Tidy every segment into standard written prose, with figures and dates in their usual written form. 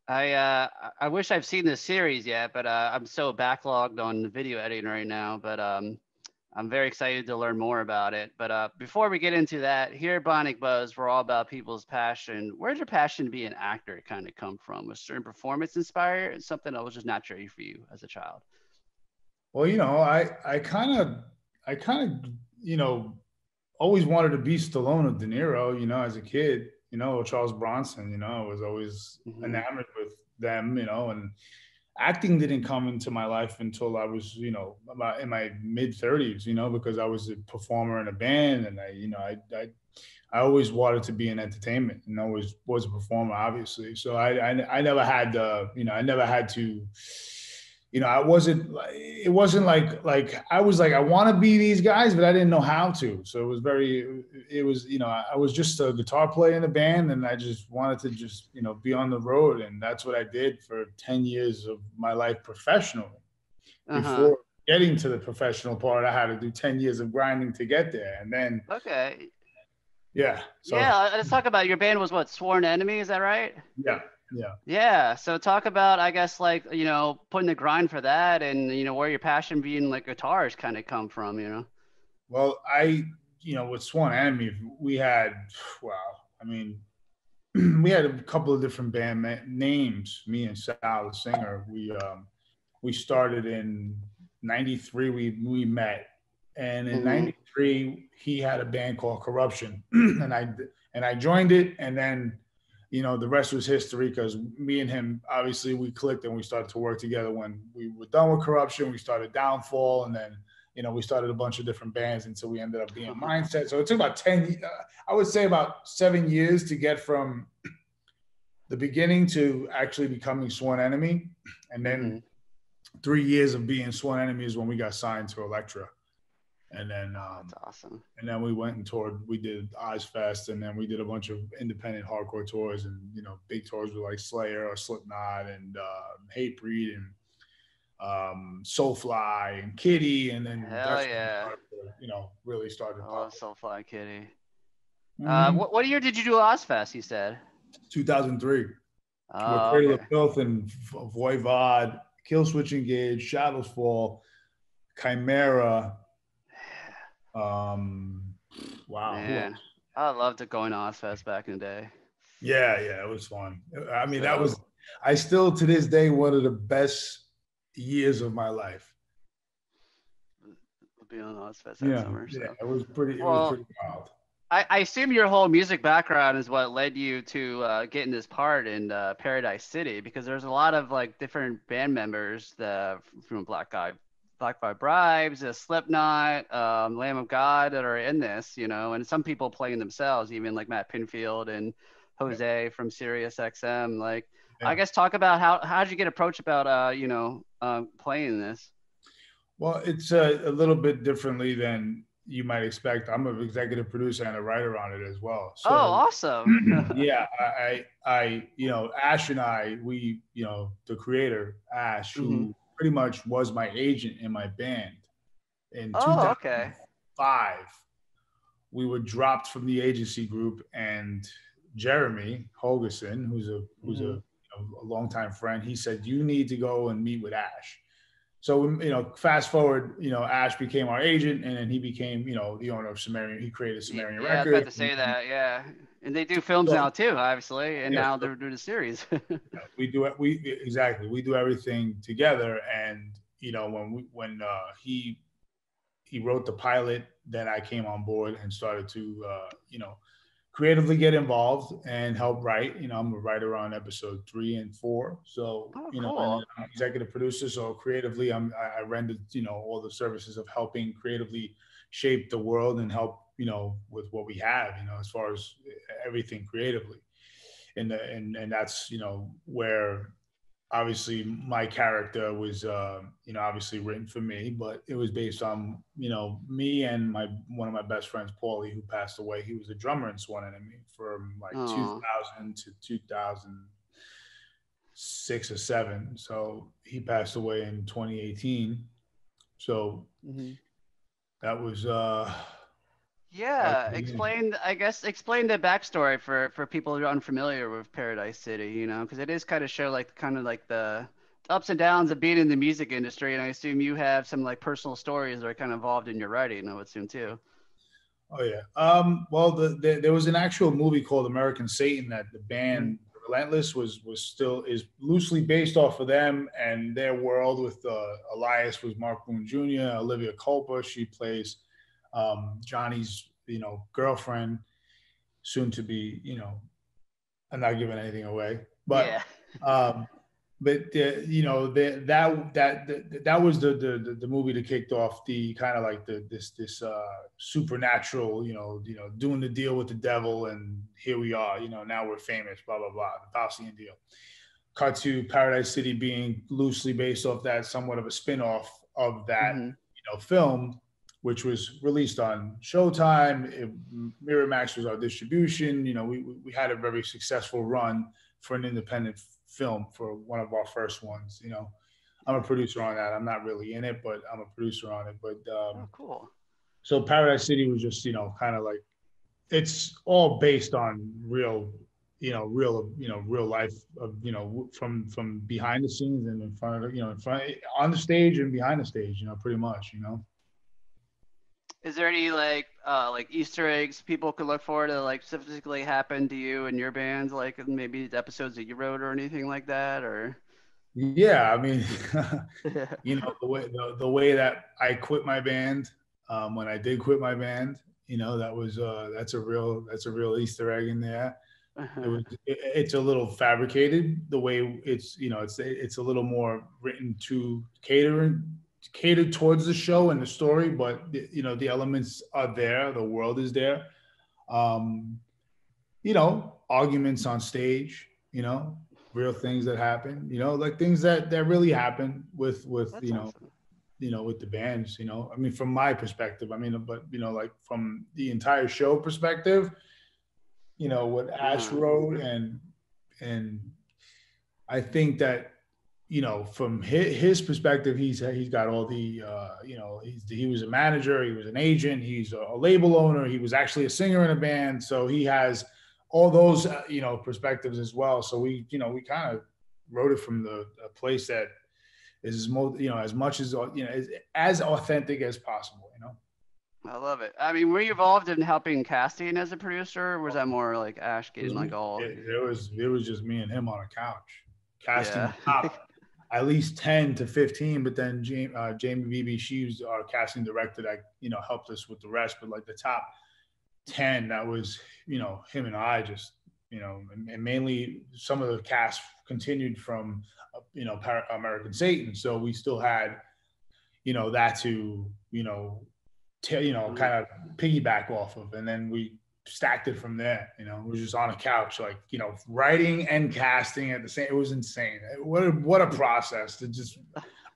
I wish I've seen this series yet, but I'm so backlogged on video editing right now. But I'm very excited to learn more about it. But before we get into that, here at Bionic Buzz, we're all about people's passion. Where did your passion to be an actor kind of come from? Was certain performance inspired, and something that was just natural for you as a child? Well, I kind of, always wanted to be Stallone or De Niro, as a kid, or Charles Bronson, I was always Hmm. enamored with them, and acting didn't come into my life until I was, about in my mid 30s, because I was a performer in a band and I always wanted to be in entertainment and always was a performer, obviously. So I never had, I never had to, I wasn't, it wasn't like I was like, I want to be these guys, but I didn't know how to. So it was, I was just a guitar player in the band and I just wanted to just, be on the road. And that's what I did for 10 years of my life professionally. Uh-huh. Before getting to the professional part, I had to do 10 years of grinding to get there. And then, Okay. yeah. So, Yeah, let's talk about your band was what, Sworn Enemy, is that right? yeah, yeah. Yeah. So talk about, I guess, like, putting the grind for that and, where your passion being like guitars kind of come from. Well, with Swan Enemy, we had, wow, I mean, we had a couple of different names. Me and Sal, the singer, we started in '93. We met, and in Hmm. '93 he had a band called Corruption, and I joined it, and then the rest was history because me and him obviously we clicked and we started to work together. When we were done with Corruption, we started Downfall, and then we started a bunch of different bands until we ended up being Mindset. So it took about 10, I would say about 7 years to get from the beginning to actually becoming Sworn Enemy, and then Hmm. 3 years of being Sworn Enemy is when we got signed to Elektra, and then Oh, that's awesome. we went and toured. We did Ozfest, and then we did a bunch of independent hardcore tours, and big tours with like Slayer or Slipknot and Hatebreed and Soulfly and Kitty, and then Hell that's when we yeah. started to, really started to I pop love Soulfly Kitty. up. What year did you do Ozfest, you said? 2003 with Oh, Cradle of okay. Filth and Voivod, Killswitch Engage, Shadows Fall, Chimera. Um, wow, who Man, else? I loved it going to Ozfest back in the day. Yeah, yeah, it was fun. I mean, that So was. I still to this day one of the best years of my life. we'll be on Ozfest that Yeah, summer. yeah, So, it was pretty. It was well, pretty wild. I assume your whole music background is what led you to getting this part in Paradise City because there's a lot of like different band members from Black Eyed Bribes, Slipknot, Lamb of God that are in this, and some people playing themselves, even like Matt Pinfield and Yeah, Jose from Sirius XM. Like, I yeah. guess talk about how did you get approached about playing this? Well, it's a little bit differently than you might expect. I'm an executive producer and a writer on it as well. Oh, So, awesome. yeah, Ash and I, the creator, Ash, Hmm. who pretty much was my agent in my band in Oh, okay. 2005, we were dropped from the agency group, and Jeremy Hogerson, Hmm. a longtime friend, he said you need to go and meet with Ash. So fast forward, Ash became our agent, and then he became the owner of Sumerian. He created Sumerian Yeah, I was about Records, to and say then, that. Yeah, and they do films so now too, obviously, and yeah, now so they're doing a series. we do it. We exactly we do everything together, and when he wrote the pilot, then I came on board and started to creatively get involved and help write. I'm a writer on episode 3 and 4. So, Oh, and cool. then I'm executive producer. So creatively, I rendered, all the services of helping creatively shape the world and help, with what we have, as far as everything creatively. And that's, where obviously my character was obviously written for me, but it was based on me and my one of my best friends, Paulie, who passed away. He was a drummer in Swan Enemy from like Oh. 2000 to 2006 or 7. So he passed away in 2018. So Hmm. that was Yeah, explain the backstory for people who are unfamiliar with Paradise City, you know, because it is kind of show like kind of like the ups and downs of being in the music industry, and I assume you have some like personal stories that are kind of involved in your writing, I would assume too. Oh yeah. Well, there was an actual movie called American Satan that the Hmm. band Relentless was still is loosely based off of them and their world. With Elias was Mark Boone Jr., Olivia Culpo, she plays Johnny's girlfriend, soon to be I'm not giving anything away, Yeah. um, that was the movie that kicked off the kind of like this supernatural, doing the deal with the devil, and here we are, now we're famous, blah blah blah, the Faustian deal. Cut to Paradise City being loosely based off that, somewhat of a spin-off of that Hmm. film, which was released on Showtime. Miramax was our distribution. We had a very successful run for an independent film for one of our first ones. I'm a producer on that. I'm not really in it, but I'm a producer on it. But Oh, cool. so Paradise City was just kind of like, it's all based on real, real life of, from behind the scenes and in front of, in front, on the stage and behind the stage, pretty much. Is there any like Easter eggs people could look for to like specifically happen to you and your bands, like maybe the episodes that you wrote or anything like that, or? Yeah, I mean, the way that I quit my band, when I did quit my band, that was that's a real Easter egg in there. It's a little fabricated the way it's a little more written to catered towards the show and the story, but the elements are there, the world is there. Um, Arguments on stage, real things that happen, like things that really happen with That's awesome. with the bands. I mean, from my perspective, I mean, but like from the entire show perspective, what Ash Uh-huh. wrote, and I think that from his perspective, he's got all the he was a manager, he was an agent, he's a label owner, he was actually a singer in a band, so he has all those perspectives as well. So we kind of wrote it from the a place that is as much as authentic as possible. I love it. I mean, were you involved in helping casting as a producer, or was that more like Ash It was getting like all? it was just me and him on a couch casting Yeah. the top at least 10 to 15, but then Jamie Beebe, she was our casting director that helped us with the rest. But like the top 10, that was him and I just and mainly some of the cast continued from American Satan, so we still had that to Mhm. kind of piggyback off of, and then we stacked it from there. We were just on a couch, like writing and casting at the same. It was insane. What a process to just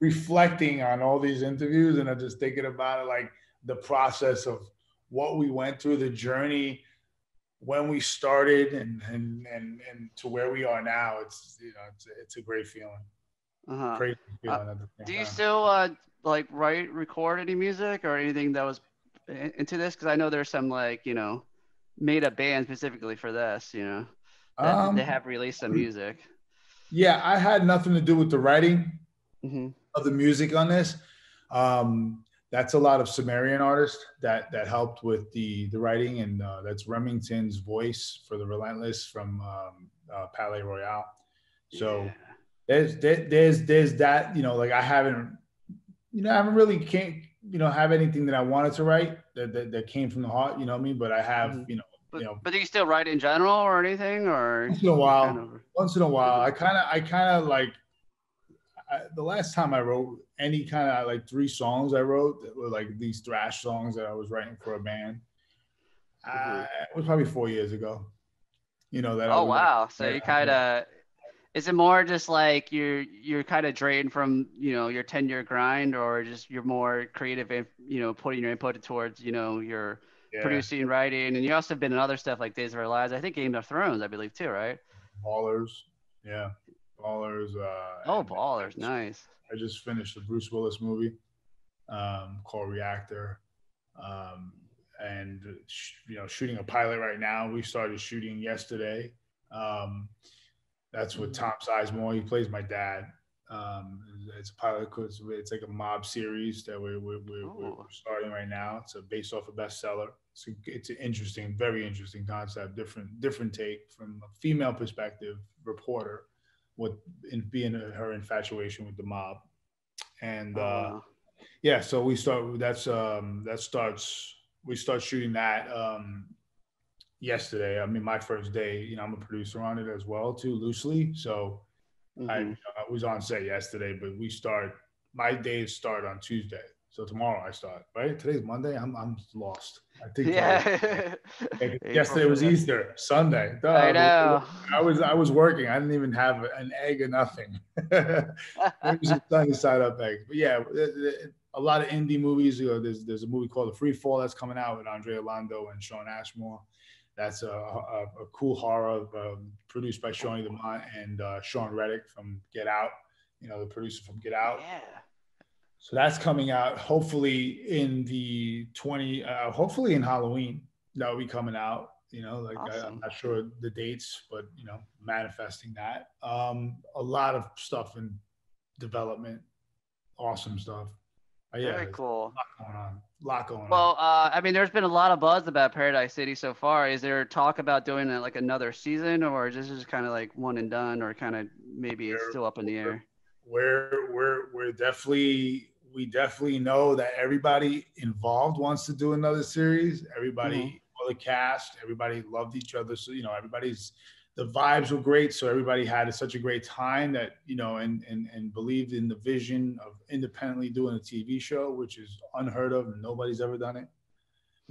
reflecting on all these interviews, and I'm just thinking about it, like the process of what we went through, the journey when we started, and to where we are now. It's a great feeling, Uh-huh. crazy Uh, feeling at the same do you time. still like record any music or anything that was into this? Because I know there's some like made up bands specifically for this, that they Um, have released some music. yeah, I had nothing to do with the writing Hmm. of the music on this. Um, that's a lot of Sumerian artists that helped with the writing, and that's Remington's voice for the Relentless from Palais Royale. So Yeah. there's that, like I haven't really can't have anything that I wanted to write that came from the heart, what I mean, but I have Hmm. But do you still write in general or anything, or once in a you kind while, of? I Uh-huh. kind of like, the last time I wrote any kind of like 3 songs I wrote that were like these thrash songs that I was writing for a band. Uh-huh. It was probably 4 years ago. That I Oh was like, wow. So you kind of, is it more just like you're kind of drained from your 10-year grind, or just you're more creative in putting your input towards your yeah, producing, writing, and you also have been in other stuff like Days of Our Lives, I think Game of Thrones, I believe too, right? Ballers, yeah, Ballers, Oh, and Ballers, nice. I just finished the Bruce Willis movie called Reactor. Um, and shooting a pilot right now. We started shooting yesterday. That's with Tom Sizemore. He plays my dad. It's a pilot. It's like a mob series that we're starting right now. It's based off a bestseller. It's an interesting, very interesting concept. Different take from a female perspective, reporter, being her infatuation with the mob, and wow. yeah. So we start shooting that yesterday. I mean, my first day. I'm a producer on it as well too, loosely. So I was on set yesterday, but my days start on Tuesday. So tomorrow I start, right? Today's Monday. I'm lost. I think Yeah. yesterday was Easter, Sunday. I Duh, know. I was working. I didn't even have an egg or nothing. Maybe some sunny side up eggs. But yeah, a lot of indie movies. There's a movie called The Free Fall that's coming out with Andrea Lando and Sean Ashmore. That's a cool horror produced by Shawnee DeMont and Sean Reddick from Get Out, the producer from Get Out. Yeah. So that's coming out hopefully in hopefully in Halloween. That will be coming out. Awesome. I'm not sure the dates, but manifesting that. A lot of stuff in development, awesome stuff. Yeah, Very cool. A lot going on. Well, I mean, there's been a lot of buzz about Paradise City so far. Is there talk about doing like another season, or is this just kind of like one and done, or kind of maybe it's still up in the air? We definitely know that everybody involved wants to do another series. Everybody, all the cast, everybody loved each other. So, the vibes were great. So everybody had such a great time that, and believed in the vision of independently doing a TV show, which is unheard of and nobody's ever done it.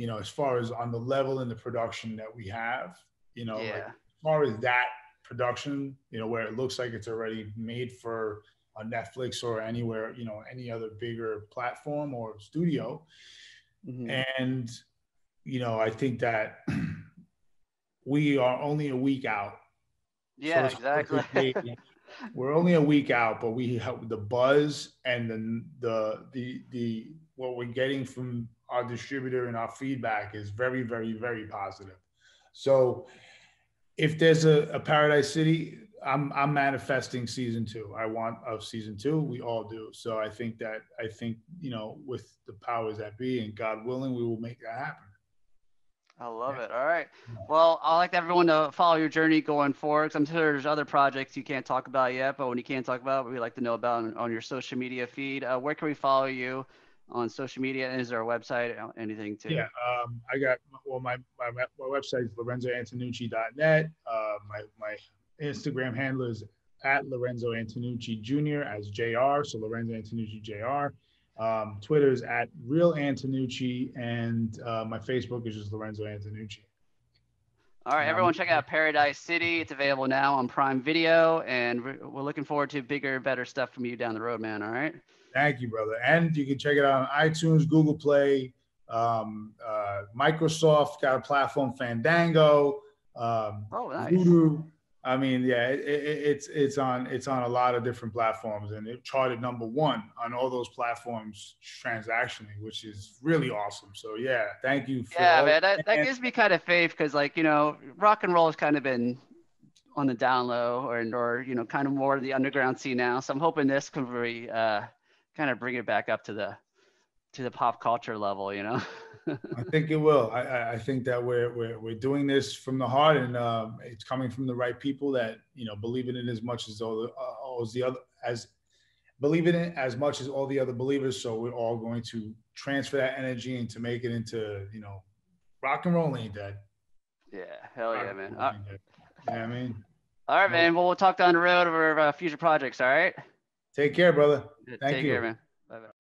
As far as on the level and the production that we have, like, as far as that production, where it looks like it's already made for a Netflix or anywhere, any other bigger platform or studio. And, I think that we are only a week out. Yeah, so exactly. We're only a week out, but we have the buzz and the what we're getting from our distributor and our feedback is very, very, very positive. So if there's a Paradise City, I'm manifesting season 2. I want of season 2. We all do. So I think with the powers that be and God willing, we will make that happen. I love it. All right. Well, I'd like everyone to follow your journey going forward. I'm sure there's other projects you can't talk about yet, but when you can't talk about, we'd like to know about on your social media feed. Where can we follow you on social media? And is there a website, anything too? Yeah, I got, my website is lorenzoantonucci.net. My Instagram handle is at Lorenzo Antonucci Jr. as JR. So Lorenzo Antonucci JR. Twitter is at Real Antonucci, and my Facebook is just Lorenzo Antonucci. All right, everyone, check out Paradise City. It's available now on Prime Video, and we're looking forward to bigger, better stuff from you down the road, man. All right. Thank you, brother. And you can check it out on iTunes, Google Play, Microsoft got a platform, Fandango, nice. Voodoo. I mean, yeah, it's on a lot of different platforms, and it charted #1 on all those platforms transactionally, which is really awesome. So yeah, thank you. Man, that gives me kind of faith because, like, rock and roll has kind of been on the down low, or kind of more of the underground scene now. So I'm hoping this can really kind of bring it back up to the pop culture level, I think it will. I think that we're doing this from the heart, and it's coming from the right people that believe in it as much as believe in it as much as all the other believers. So we're all going to transfer that energy and to make it into rock and roll ain't dead. Yeah, hell yeah, man. You know what I mean? All right, man. Well, we'll talk down the road over future projects. All right. Take care, brother. Thank you. Take care, man. Bye-bye.